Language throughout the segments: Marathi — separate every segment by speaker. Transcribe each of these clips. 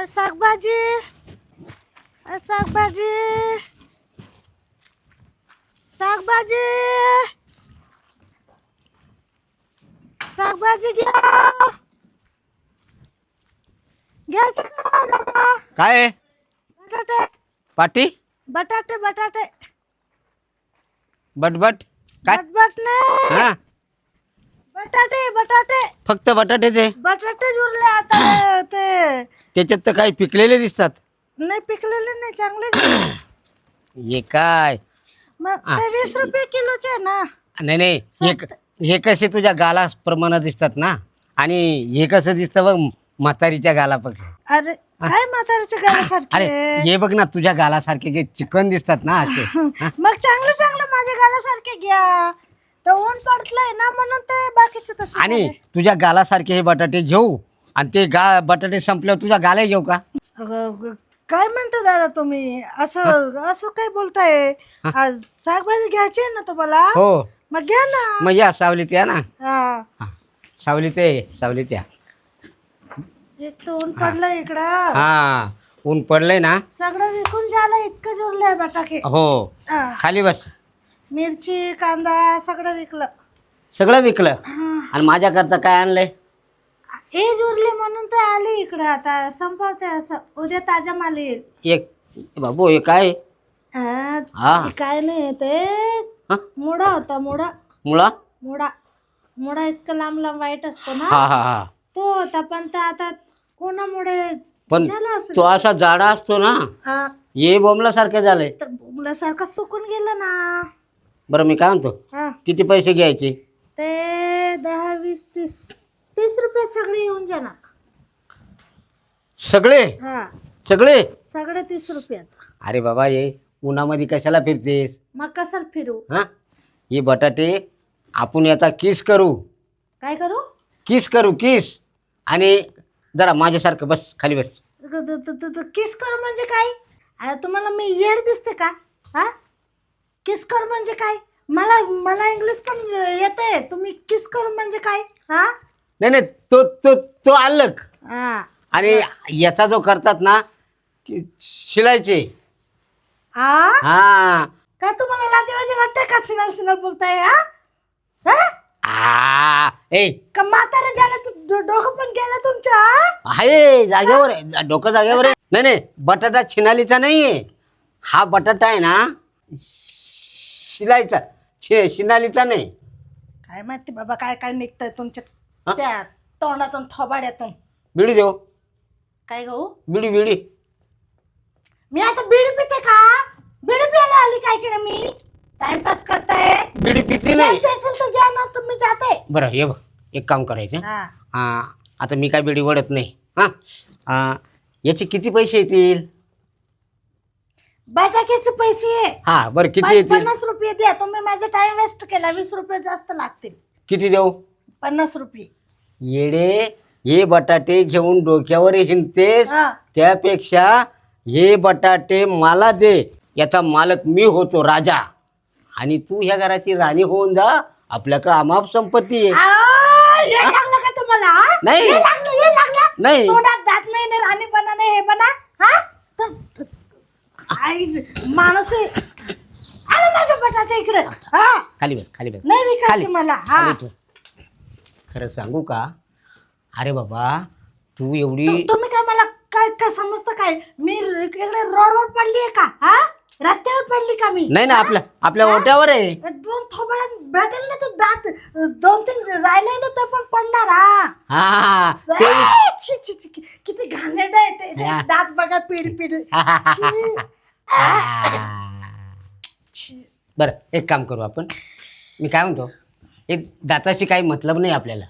Speaker 1: शाकभाजी शाकभाजी शाकभाजी शाकभाजी घ्या घ्यायचं का दादा?
Speaker 2: काय आहे?
Speaker 1: बटाटे
Speaker 2: पाटी
Speaker 1: बटाटे बटाटे
Speaker 2: बटबट काय
Speaker 1: बटबट नाही
Speaker 2: हा
Speaker 1: बटाटे बटाटे
Speaker 2: फक्त बटाट्याचे
Speaker 1: बटाटेच उरले आता ते
Speaker 2: त्याच्यात तर काही पिकलेले दिसतात.
Speaker 1: नाही पिकलेले नाही चांगले
Speaker 2: हे काय
Speaker 1: मग ते 20 रुपये किलोचे आहे ना.
Speaker 2: नाही नाही
Speaker 1: स्वस्त.
Speaker 2: हे कसे तुझ्या गाला प्रमाणात दिसतात ना आणि हे कसं दिसतं बघ म्हातारीच्या गालापेक्षा.
Speaker 1: अरे काय म्हाताऱ्याच्या
Speaker 2: अरे
Speaker 1: गालासारखे
Speaker 2: हे बघ ना तुझ्या गालासारखे जे चिकन दिसतात ना असे हा?
Speaker 1: मग चांगलं चांगलं माझ्या गालासारखे घ्या. तर ऊन पडलंय ना म्हणून ते बाकीचे तसे
Speaker 2: आणि
Speaker 1: झाले.
Speaker 2: तुझ्या गालासारखे हे बटाटे घेऊ आणि ते बटाटे संपल्यावर तुझा गाला घेऊ का?
Speaker 1: अगं, काय म्हणता दादा तुम्ही असं असं काय बोलताय? आज शाकभाजी घ्यायची आहे ना तुम्हाला?
Speaker 2: हो
Speaker 1: मग घ्या ना.
Speaker 2: मग या सावलीत या ना.
Speaker 1: हा.
Speaker 2: हा. सावलीत या.
Speaker 1: एक तर ऊन पडलंय इकडं.
Speaker 2: हा ऊन पडलंय ना.
Speaker 1: सगळं विकून झालं इतकं जुरलंय बटाके.
Speaker 2: हो
Speaker 1: हा.
Speaker 2: खाली बस.
Speaker 1: मिरची कांदा सगळं विकलं.
Speaker 2: सगळं विकलं
Speaker 1: हा.
Speaker 2: आणि माझ्याकरता काय आणलंय?
Speaker 1: हे जुरले म्हणून तर आले इकडं आता संपवते असं उद्या ताजा माल येईल.
Speaker 2: एक बाबू हे काय हा.
Speaker 1: हे काय नाही ते
Speaker 2: हा?
Speaker 1: मुडा होता मुडा
Speaker 2: मुळा
Speaker 1: मुडा मुडा इतकं लांब लांब वाईट असतो ना
Speaker 2: हा हा हा
Speaker 1: तो होता पण ते आता कोणामुळे
Speaker 2: पण
Speaker 1: झालं असं.
Speaker 2: तो असा जाडा असतो ना.
Speaker 1: हा
Speaker 2: ये बोंबल्यासारखं झालंय.
Speaker 1: तर मुलासारखं सुकून गेलं ना.
Speaker 2: बरं मी काय म्हणतो
Speaker 1: हा
Speaker 2: किती पैसे घ्यायचे?
Speaker 1: ते 10 20 30 रुपयात सगळे येऊन जाणार.
Speaker 2: सगळे
Speaker 1: हा
Speaker 2: सगळे
Speaker 1: सगळे 30 रुपयात.
Speaker 2: अरे बाबा ये उन्हामध्ये कशाला फिरतेस?
Speaker 1: मग कसाल फिरू?
Speaker 2: हा हे बटाटे आपण याचा किस करू.
Speaker 1: काय करू?
Speaker 2: किस आणि जरा माझ्यासारखं बस खाली बस.
Speaker 1: किस कर म्हणजे काय? अरे तुम्हाला मी येड दिसते का? हा किस कर म्हणजे काय? मला मला इंग्लिश पण येते. तुम्ही किस कर म्हणजे काय? हा
Speaker 2: नाही नाही तो तो तो अलग
Speaker 1: हा
Speaker 2: आणि याचा जो करतात ना शिलायचे.
Speaker 1: हा
Speaker 2: हा
Speaker 1: काय तुम्हाला लाजवाजे वाटतंय का? सिनाल बोलताय हा? हा?
Speaker 2: ए
Speaker 1: का म्हातारे झाले तर डोकं पण गेलं तुमच्या?
Speaker 2: आहे जागेवर आहे डोकं जागेवर आहे. नाही नाही बटाटा छिनालीचा नाहीये. हा बटाटा आहे ना शिलायचा शिनालीचा नाही.
Speaker 1: काय माहिती बाबा काय काय निघतंय तुमच्या
Speaker 2: हा?
Speaker 1: त्या तोंडातून थोबाड्यातून.
Speaker 2: बिडी देऊ
Speaker 1: काय गहू?
Speaker 2: बिडी
Speaker 1: मी आता बीडी पिते का? बीडी प्यायला आली काय कडे मी? टाइमपास करताय.
Speaker 2: बिडी पिती नाही.
Speaker 1: घ्यायची असेल तर घ्या ना तुम्ही जाते.
Speaker 2: बरं ये बघ एक काम करायचं
Speaker 1: हा
Speaker 2: आता मी काय बिडी वडत नाही. हा याचे किती पैसे येतील?
Speaker 1: बटाक्याचे पैसे
Speaker 2: हा बरं किती येतील?
Speaker 1: 50 रुपये द्या. तुम्ही माझा टाइम वेस्ट केला. 20 रुपये जास्त लागतील.
Speaker 2: किती देऊ?
Speaker 1: 50 रुपये.
Speaker 2: येडे हे बटाटे घेऊन डोक्यावर हिंडतेस
Speaker 1: हा.
Speaker 2: त्यापेक्षा हे बटाटे मला दे. याचा मालक मी होतो राजा आणि तू ह्या घराची राणी होऊन जा. आपल्याकडे अमाप संपत्ती आहे.
Speaker 1: येड लागलं का तुम्हाला? हा?
Speaker 2: नाही.
Speaker 1: येड लागलं
Speaker 2: नाही.
Speaker 1: तोंडात दात नाही ना राणी बना नाही हे बना. हा आई माणूस आहे. आलं माझं बटाटे इकडे. हा
Speaker 2: खाली बस
Speaker 1: नाही विकायचे मला. हा
Speaker 2: खाली ठेव. खरं सांगू का? अरे बाबा तू एवढी
Speaker 1: तुम्ही काय मला काय काय समजतं काय? मी इकडे रोडवर पडली आहे का? हा रस्त्यावर पडली का मी?
Speaker 2: नाही ना आपल्या ओट्यावर आहे.
Speaker 1: 2 थोबड्यात भेटेल ना तर दात 2-3 राहिले ना ते पण पडणार. हा
Speaker 2: हा ते
Speaker 1: छी, छी, छी, किती घाणेरड आहे ते
Speaker 2: हा.
Speaker 1: दात बघा पिढी
Speaker 2: बरं एक काम करू आपण. मी काय म्हणतो एक दाताशी काही मतलब नाही आपल्याला.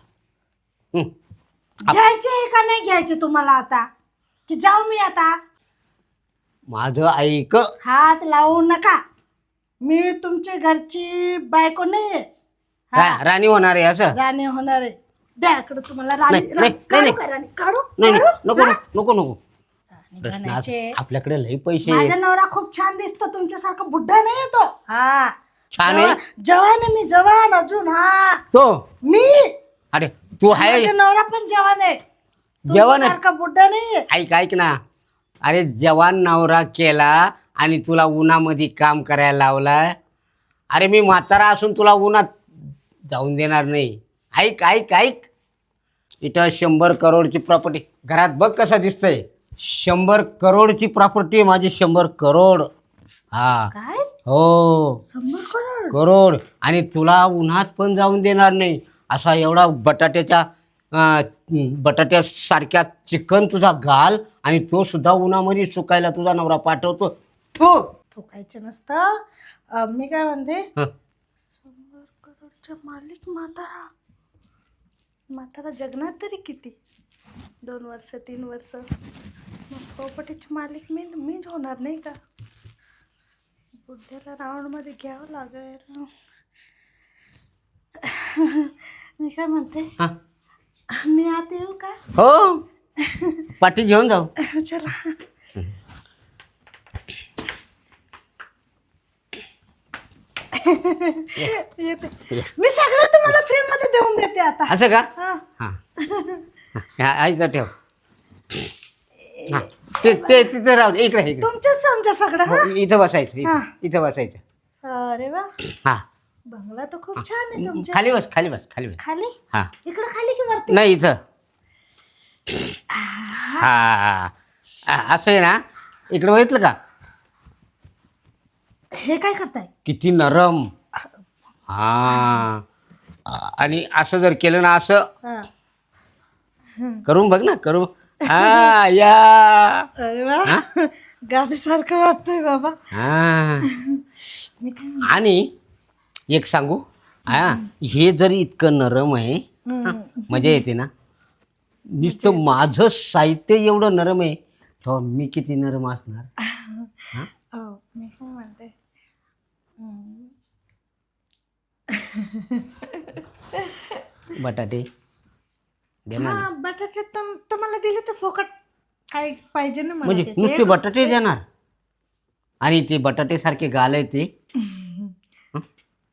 Speaker 1: घ्यायचे का नाही घ्यायचे तुम्हाला आता की जाऊ मी आता?
Speaker 2: माझं ऐक.
Speaker 1: हात लावू नका. मी तुमच्या घरची बायको नाहीये.
Speaker 2: राणी होणार आहे असं?
Speaker 1: राणी होणार आहे. द्या इकडे तुम्हाला राणी.
Speaker 2: नाही, नाही,
Speaker 1: काढू
Speaker 2: नाही.
Speaker 1: का राणी? काढू
Speaker 2: नाही नाही
Speaker 1: काढू?
Speaker 2: नको
Speaker 1: हा?
Speaker 2: नको नको
Speaker 1: राणी बनायचे.
Speaker 2: आपल्याकडे लई पैसे
Speaker 1: माझा नवरा खूप छान दिसतो. तुमच्यासारखा बुड्ढा नाही तो. हा
Speaker 2: छान आहे.
Speaker 1: जवान आहे मी. जवान अजून. हा
Speaker 2: तो
Speaker 1: मी
Speaker 2: अरे तू आहे
Speaker 1: माझा नवरा पण जवान आहे.
Speaker 2: जवान
Speaker 1: सारखा बुड्ढा नाहीये.
Speaker 2: ऐक ऐक ना, अरे जवान नवरा केला आणि तुला उन्हामध्ये काम करायला लावलाय. अरे मी म्हातारा असून तुला उन्हात जाऊन देणार नाही. ऐक ऐक ऐक, इथं 100 करोडची प्रॉपर्टी, घरात बघ कसा दिसतंय. 100 करोडची प्रॉपर्टी आहे माझी, 100 करोड. हा
Speaker 1: काय
Speaker 2: हो,
Speaker 1: 100 करोड?
Speaker 2: करोड. आणि तुला उन्हात पण जाऊन देणार नाही. असा एवढा बटाट्यासारख्या चिकन तुझा गाल, आणि तो सुद्धा उन्हामध्ये सुकायला तुझा नवरा पाठवतो. हो
Speaker 1: चुकायचं नसतं. मी काय म्हणते,
Speaker 2: हं.
Speaker 1: 100 करोडचा मालिक म्हातारा. म्हातारा जगणार तरी किती, 2 वर्ष 3 वर्ष. मग प्रॉपर्टीचे मालिक मीच होणार नाही का? बुड्ढ्याला राऊंडमध्ये घ्यावं लागेल. मी काय म्हणते,
Speaker 2: हं.
Speaker 1: मी आता येऊ का?
Speaker 2: हो, पाठी घेऊन जाऊ.
Speaker 1: चला. येते. मी सगळं तुम्हाला फ्री मध्ये देऊन देते आता.
Speaker 2: असं का?
Speaker 1: हा.
Speaker 2: हा ऐका ठेव. हा ते ते तिथं राहू दे. इकडे इकडे
Speaker 1: तुमचंच समजा सगळं. हा.
Speaker 2: इथं बसायचं,
Speaker 1: हा.
Speaker 2: इथं बसायचं.
Speaker 1: अरे वा,
Speaker 2: हा
Speaker 1: बंगला तर खूप छान आहे तुमच्या.
Speaker 2: खाली बस खाली बस खाली बस.
Speaker 1: खाली?
Speaker 2: हा
Speaker 1: इकडं खाली की वरती?
Speaker 2: नाही इथं. हा असं आहे ना, इकडे बघितलं का
Speaker 1: हे काय करताय?
Speaker 2: किती नरम. हा आणि असं जर केलं ना, असं
Speaker 1: हा.
Speaker 2: करून बघ ना, करून. हा या.
Speaker 1: अरे वा, गाण्यासारखं वाटतंय बाबा.
Speaker 2: हा
Speaker 1: मी काय म्हणते,
Speaker 2: आणि एक सांगू, हा हे जरी इतकं नरम आहे, हा, मजा येते ना. नुसतं माझं साहित्य एवढं नरम आहे, तर मी किती नरम असणार.
Speaker 1: मी काय म्हणते,
Speaker 2: बटाटे देणार ना?
Speaker 1: हा बटाटे तुम्हाला दिले तर फोकट काय पाहिजे ना मला
Speaker 2: म्हणजे
Speaker 1: त्याचे.
Speaker 2: नुसते बटाटे देणार, आणि ते बटाटे सारखे गाल आहे ते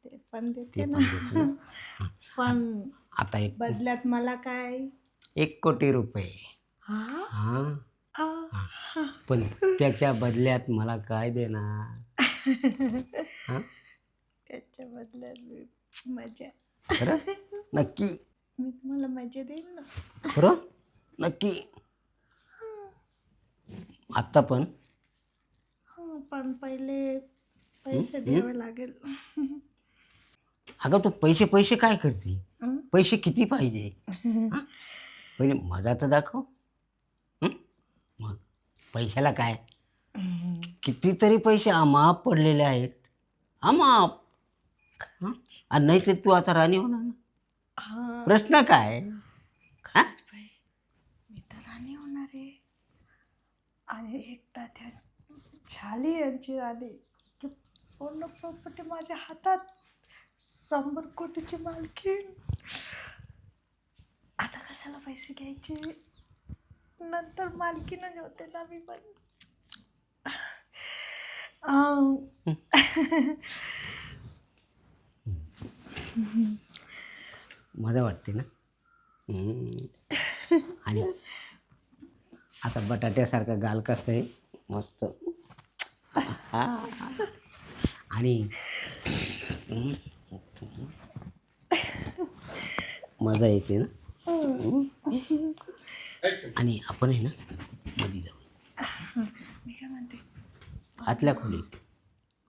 Speaker 1: ते पण देते
Speaker 2: ते
Speaker 1: ना.
Speaker 2: पण देते ना.
Speaker 1: पण
Speaker 2: आता
Speaker 1: बदल्यात मला काय?
Speaker 2: 1 कोटी रुपये.
Speaker 1: हा.
Speaker 2: हा
Speaker 1: आ.
Speaker 2: पण त्याच्या बदल्यात मला काय देणार? हा
Speaker 1: त्याच्या बदल्यात मजा.
Speaker 2: खरं नक्की?
Speaker 1: मी तुम्हाला मजा देईन ना.
Speaker 2: खरं नक्की? आत्ता पण?
Speaker 1: हो, पण पहिले पैसे द्यावे लागेल.
Speaker 2: अगं तू पैसे पैसे काय करते?
Speaker 1: हं?
Speaker 2: पैसे किती पाहिजे? हा? पहिले मजा तर दाखव. हं? मग पैशाला काय, कितीतरी पैसे अमाप पडलेले आहेत, अमाप. हं? आणि नाही तर तू आता राणी होणार ना.
Speaker 1: हा.
Speaker 2: प्रश्न काय? हा?
Speaker 1: बाई, मी तर राणी होणार आहे. आणि एकदा त्या झाली यांची राणी की पूर्ण प्रॉपर्टी माझ्या हातात, 100 कोटीची मालकीण. आता कशाला पैसे घ्यायचे, नंतर मालकीणच होते ना मी पण.
Speaker 2: मजा वाटते ना. आणि आता बटाट्यासारखा गाल कसं आहे, मस्त. आणि मजा येते ना. आणि आपण आहे ना मध्ये जाऊ,
Speaker 1: मी काय म्हणते,
Speaker 2: आतल्या खोलीत.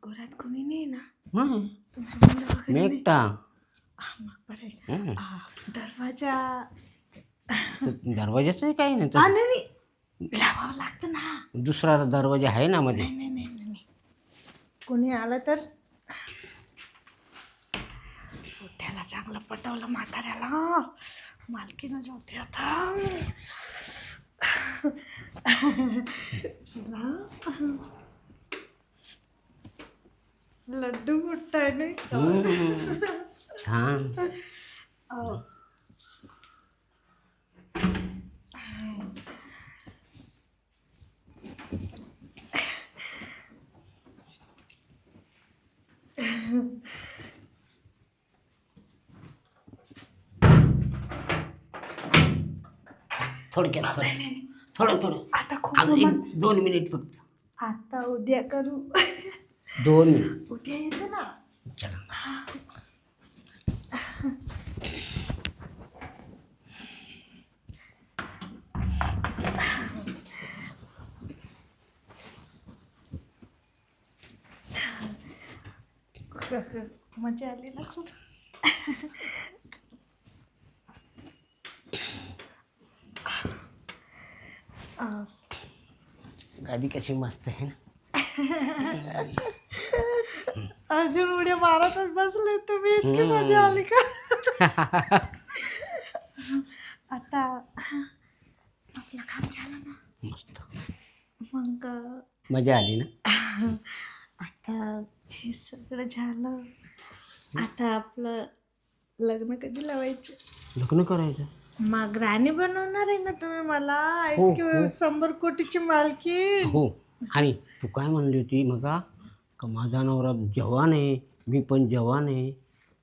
Speaker 1: घरात कोणी नाही ना?
Speaker 2: हं,
Speaker 1: तुमची मुलं वगैरे
Speaker 2: मी
Speaker 1: नाही?
Speaker 2: एकटा.
Speaker 1: मग बरं आहे.
Speaker 2: हं,
Speaker 1: दरवाजा
Speaker 2: दरवाजाचं काही नाही तर
Speaker 1: नाही लावावं लागतं ना.
Speaker 2: दुसरा दरवाजा आहे ना मध्ये.
Speaker 1: नाही नाही नाही नाही नाही. कोणी आलं तर मोठ्याला चांगलं पटवलं, म्हाताऱ्याला मालकीनच होते आता. चला, लड्डू मोठा नाही का?
Speaker 2: छान.
Speaker 1: अहो.
Speaker 2: थोडक्यात थोडं थोडं
Speaker 1: आता खूप
Speaker 2: अजून 2 मिनिट फक्त.
Speaker 1: आता उद्या करू.
Speaker 2: 2 मिनिट.
Speaker 1: उद्या येते ना.
Speaker 2: चला.
Speaker 1: मजा आली ना खूप.
Speaker 2: गादी कशी मस्त आहे ना.
Speaker 1: अर्जुन उड्या मारतच बसले तुम्ही, इतकी मजा आली का? आता आपलं काम झालं ना.
Speaker 2: मस्त
Speaker 1: मग
Speaker 2: मजा आली ना.
Speaker 1: आता हे सगळं झालं. आता आपलं लग्न कधी लावायचं?
Speaker 2: लग्न करायचं.
Speaker 1: मग राणी बनवणार आहे ना तुम्ही मला.
Speaker 2: हो,
Speaker 1: ऐक, 100 कोटीची मालकी.
Speaker 2: हो. आणि तू काय म्हणली होती मगा का माझा नवरा जवान आहे, मी पण जवान आहे,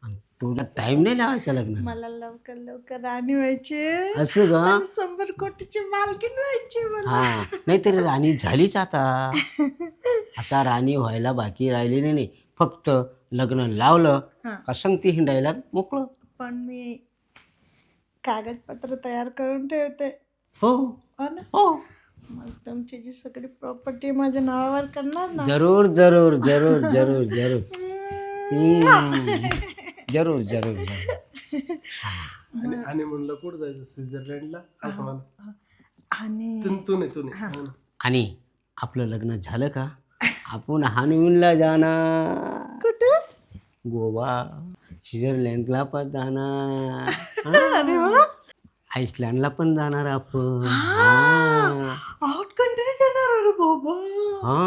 Speaker 2: आणि तुला टाइम नाही लावायचा लग्न.
Speaker 1: मला लवकर लवकर राणी व्हायची,
Speaker 2: असं का?
Speaker 1: 100 कोटीची मालकीण व्हायची मला.
Speaker 2: हा, नाहीतरी राणी झालीच आता. आता राणी व्हायला बाकी राहिलेली नाही. फक्त लग्न लावलं
Speaker 1: हा.
Speaker 2: का संगती हिंडायला मोकळं.
Speaker 1: पण मी कागदपत्र तयार करून ठेवते.
Speaker 2: हो
Speaker 1: हो ना.
Speaker 2: हो.
Speaker 1: मग तुमची जी सगळी प्रॉपर्टी माझ्या नावावर करणार ना.
Speaker 2: जरूर जरूर जरूर जरूर जरूर. जरूर जरूर जरूर.
Speaker 3: आणि म्हणलं कुठं जायचं? स्वित्झर्लंडला असं म्हणा.
Speaker 1: आणि
Speaker 3: तू नाही.
Speaker 2: आणि आपलं लग्न झालं का आपण हनीमूनला जाणार.
Speaker 1: कुठे?
Speaker 2: गोवा, स्वित्झर्लंडला पण जाणार.
Speaker 1: अरे वा.
Speaker 2: आईसलँडला पण जाणार आपण.
Speaker 1: आउट कंट्री जाणार. अरे बाबा,
Speaker 2: हा.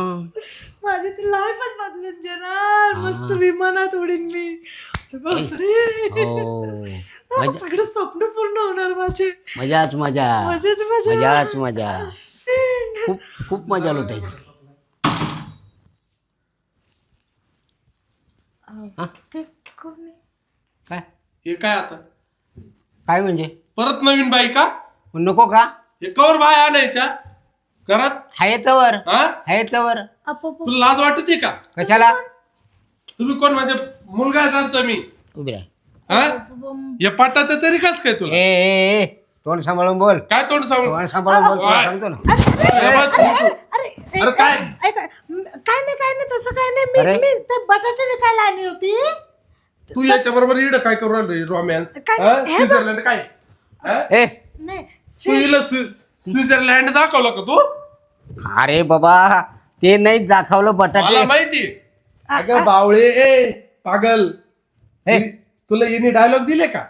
Speaker 1: माझी ती लाईफच बदलून जाणार. मस्त विमानात उडीन मी. अरे बापरे.
Speaker 2: हो.
Speaker 1: सगळं स्वप्न पूर्ण होणार माझे.
Speaker 2: मजाच मजा.
Speaker 1: मजाच मजा.
Speaker 2: मजाच मजा. खूप खूप मजा लुटायची.
Speaker 1: ते कोणी?
Speaker 2: काय
Speaker 3: हे काय आता
Speaker 2: काय म्हणजे
Speaker 3: परत नवीन बाई का?
Speaker 2: नको का?
Speaker 3: हे कवर बाय आणायच्या घरात?
Speaker 2: हायतवर
Speaker 3: हा?
Speaker 2: हायतवर.
Speaker 3: तुला लाज वाटते का?
Speaker 2: कशाला?
Speaker 3: तुम्ही कोण? माझे मुलगा आहे त्यांचा मी.
Speaker 2: उभी राह.
Speaker 3: हा? या पाटात तरी काच काय तुला?
Speaker 2: ए तोंड सांभाळून बोल.
Speaker 3: काय तोंड सांगू?
Speaker 2: तोंड सांभाळून बोल. तुला सांगतो ना.
Speaker 3: अरे काय?
Speaker 1: काय नाही तसं काय नाही.
Speaker 2: अरे.
Speaker 1: मी ते बटाटे विकायला आली होती.
Speaker 3: तू याच्या बरोबर इड काय करू राहिलो? रोमॅन्स
Speaker 1: काय? हे बघ.
Speaker 3: स्वित्झर्लंड काय? हा?
Speaker 2: ए
Speaker 1: नाही
Speaker 3: तू हिला स्वित्झर्लंड दाखवलं का तू?
Speaker 2: अरे बाबा ते नाही दाखवलं
Speaker 3: मला
Speaker 2: बटाटे.
Speaker 3: माहिती. अगं बावळे, ए पागल,
Speaker 2: ए.
Speaker 3: तुला हिने डायलॉग दिले का?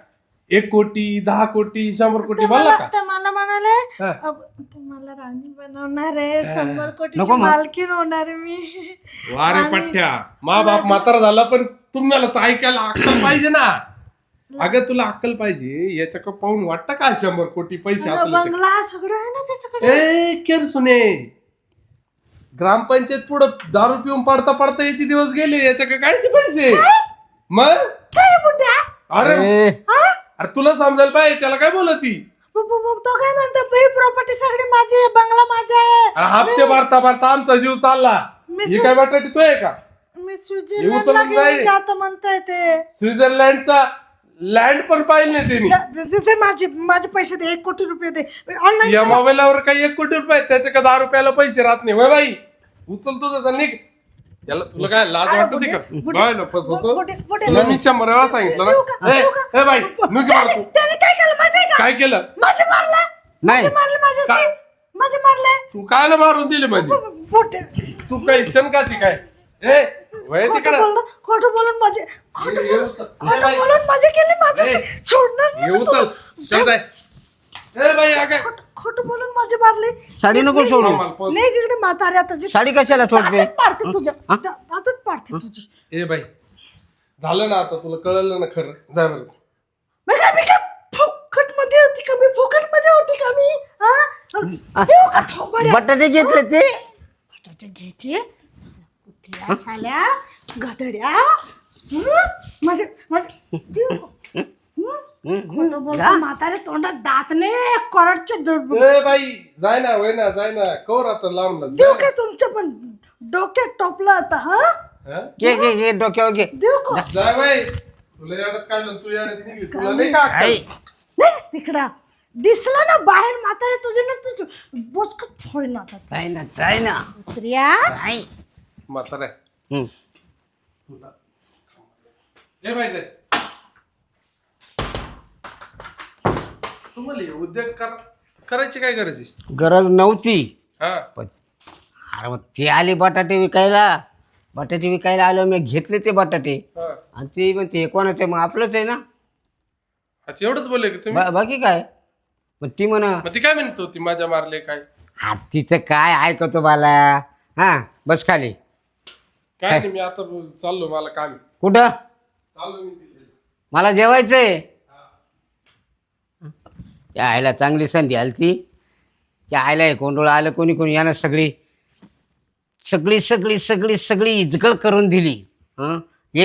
Speaker 3: 1 कोटी, 10 कोटी, 100 कोटी बोलला का?
Speaker 1: ते मला म्हणाले
Speaker 3: हा.
Speaker 1: ते मला राणी बनवणार आहे. 100 कोटीची
Speaker 2: नको मग.
Speaker 1: मालकीण होणार आहे मी.
Speaker 3: वारे
Speaker 1: आणि-
Speaker 3: पठ्ठ्या, मा बाप म्हातारा झाला पण तुम्हाला तर ऐकायला अक्कल पाहिजे ना. अगं तुला अक्कल पाहिजे. याच्या का पाहून वाटतं का 100 कोटी पैसे
Speaker 1: मला
Speaker 3: असले?
Speaker 1: बंगला सगळं आहे ना त्याच्याकडे.
Speaker 3: ए केर सुने, ग्रामपंचायत पुढं दारू पिऊन पडता पडता याचे दिवस गेले. याच्या का कायचे पैसे? मग
Speaker 1: काय बुड्या?
Speaker 3: अरे
Speaker 2: ए,
Speaker 3: अरे तुला समजायला पाहिजे. त्याला काय बोलत ती?
Speaker 1: तो काय म्हणतो, ही प्रॉपर्टी सगळी माझी आहे, बंगला माझा आहे.
Speaker 3: अरे हप्ते भरता भरता आमचा जीव चालला.
Speaker 1: मी
Speaker 3: ही काय बटाटी तो आहे का?
Speaker 1: मी स्वित्झर्लंडला
Speaker 3: उचलून
Speaker 1: घेऊन
Speaker 3: जाईल.
Speaker 1: जातो म्हणताय ते.
Speaker 3: स्वित्झर्लंडचा लँड पण पाहिजे नाही त्यांनी.
Speaker 1: ते माझे पैसे दे. 1 कोटी रुपये दे
Speaker 3: या
Speaker 1: ऑनलाईन.
Speaker 3: मोबाईलवर काही 1 कोटी रुपये आहेत, त्याच्या का 10 रुपयाला पैसे राहत नाही. वय बाई उचल तुझं चल निघ. याला तुला काय लाज
Speaker 1: अरे
Speaker 3: वाटते का?
Speaker 1: बुड्या,
Speaker 3: बाय नफस होतो.
Speaker 1: बुड्या,
Speaker 3: तुला मी 100 वेळा सांगितलं
Speaker 1: देऊ का?
Speaker 3: ना.
Speaker 1: देऊ का?
Speaker 3: ए बाई नुकी मार तू.
Speaker 1: त्याने काय केलं माहितीये का?
Speaker 3: काय केलं?
Speaker 1: माझे मारले.
Speaker 2: नाही
Speaker 3: काय?
Speaker 1: माझे मारले.
Speaker 3: तू कायला मारून दिले माझी?
Speaker 1: बोटे.
Speaker 3: तू काही शंकाची काय? ए वय तिकडं.
Speaker 1: खोटं बोलून माझे
Speaker 3: ये उचल. ए
Speaker 1: खोटं
Speaker 3: बाई,
Speaker 1: बोलून माझे केले. माझे
Speaker 3: ए.
Speaker 1: सोडणार
Speaker 3: ये
Speaker 1: नाही
Speaker 3: उचल. चल जाय. ए बाई अगं
Speaker 1: खोटं बोलून माझे मारले.
Speaker 2: साडी नको सोडू.
Speaker 3: थांब, मला
Speaker 1: नाही इकडे म्हाताऱ्या तुझी
Speaker 2: साडी कशाला सोडते?
Speaker 1: दातच पाडते तुझ्या. दातच पाडते तुझी.
Speaker 3: ए बाई झालं ना आता. तुला कळलं ना खरं. जा बरं.
Speaker 1: मी काय फुकट मध्ये होती का? मी फुकट मध्ये होती का मी? हा? देऊ का थोबाड्या?
Speaker 2: बटाटे घेतले ते.
Speaker 1: बटाटे घ्यायचे. कुत्र्या साल्या गधड्या. माझे देऊ का? खोटं बोलतो म्हातारे तोंडात दात नाही करडचे
Speaker 3: ए बाई जाय ना वय ना जाय ना कवर आता लावून
Speaker 1: देऊ का तुमच्या पण डोक्यात टोपलं आता हा
Speaker 2: घे डोक्यावर घे
Speaker 1: देऊ का
Speaker 3: जाय बाई तुला याडत काढलं तू याडत निघली तुला नाही का अक्कल?
Speaker 2: आई,
Speaker 1: नाही तिकडा दिसलं ना बाहेर म्हातारे तुझे ना तुझं बोचकत फोडीन आता
Speaker 2: जाय ना
Speaker 1: स्त्रिया
Speaker 2: आई.
Speaker 3: म्हातारा आहे.
Speaker 2: हम्म.
Speaker 3: तुला ए बाई जाय तुम्हाला हे उद्योग करायची काय गरज आहे
Speaker 2: गरज नव्हती
Speaker 3: हा
Speaker 2: पण अरे मग ते आले बटाटे विकायला आलो मी घेतले ते बटाटे
Speaker 3: हा.
Speaker 2: आणि ते म्हणते कोणाचे मग आपलंच आहे ना
Speaker 3: अच्छा एवढंच बोलले की तुम्ही
Speaker 2: बाकी काय मग ती म्हणा
Speaker 3: मग ती काय म्हणतो ती माझ्या मारले काय
Speaker 2: तिचं काय ऐकतो मला हा बस खाली
Speaker 3: काय नाही मी आता चाललो मला काम आहे.
Speaker 2: कुठं
Speaker 3: चाललो मी तिथे.
Speaker 2: मला जेवायचंय त्या आईला चांगली संधी आली ती त्या आईला हे कोंडोळ आलं कोणी यानं सगळी इजगळ करून दिली हं